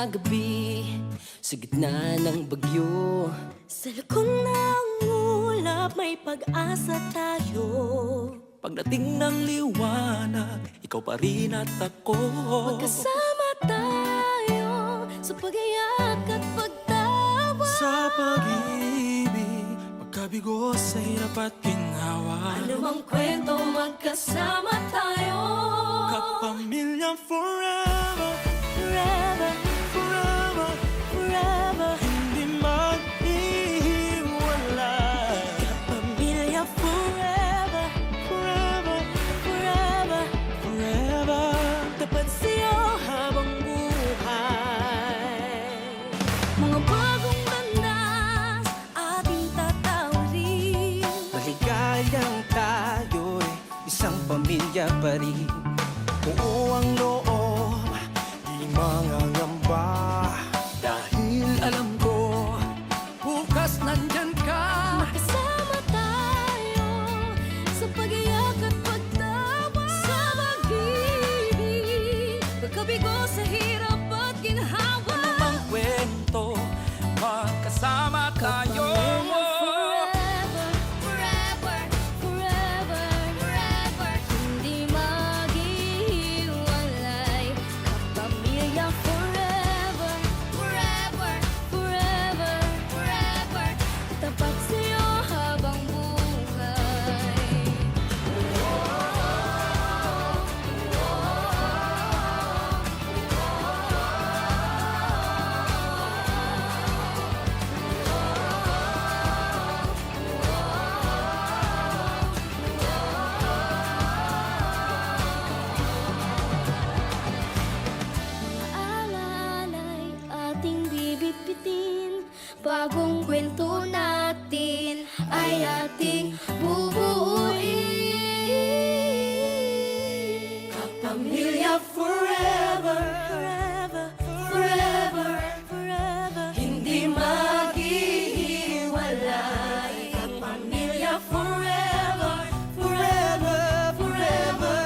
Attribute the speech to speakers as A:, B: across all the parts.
A: na gabi, sa gitna ng bagyo.
B: Sa likod ng ulap may pag-asa tayo.
C: Pagdating ng liwanag, ikaw pa rin at ako.
B: Magkasama tayo sa pag-iyak at pagtawa.
C: Sa pag-ibig, magkabigo sa hirap at ginhawa.
B: Anumang kwento, magkasama tayo.
C: Kapamilya forever,
B: Forever,
C: forever,
B: forever.
C: hindi maghihiwalay.
B: Kapamilya forever,
C: Forever,
B: forever.
C: forever.
B: Tapat sa'yo habang buhay. Mga bagong landas ating tatawarin.
D: Maligayang tayo'y isang pamilya pa rin. Oo ang loob, di mangangamba.
C: Dahil alam ko, bukas nandyan ka.
B: Magkasama tayo sa pag-iyak at pagtawa. Sa pag-ibig, pagkabigo sa hirap at ginhawa.
C: Ang kwento, magkasama tayo.
B: Forever, forever, forever, forever. Hindi maghihiwalay. Kapamilya forever, forever, forever, forever. Tapat sa'yo habang buhay. Alalay ating bibitbitin. Bagong kwento natin ay ating bubuuin. Kapamilya forever, forever, forever, forever. Hindi maghihiwalay. Kapamilya forever, forever, forever, forever.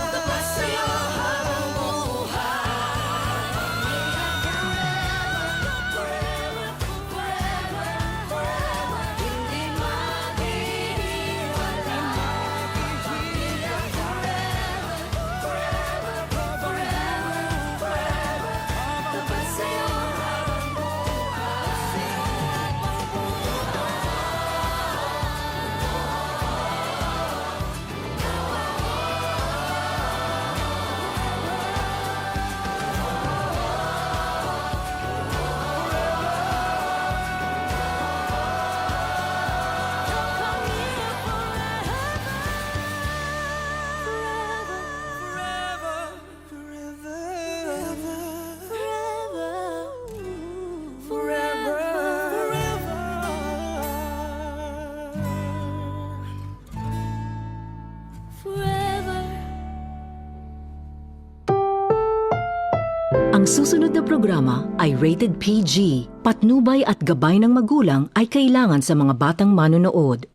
B: Tapat sa'yo habang forever, forever, forever. Hindi maghihiwalay. Kapamilya forever, forever, forever, forever. Tapat sa'yo habang
E: Ang susunod na programa ay rated PG. Patnubay at gabay ng magulang ay kailangan sa mga batang manonood.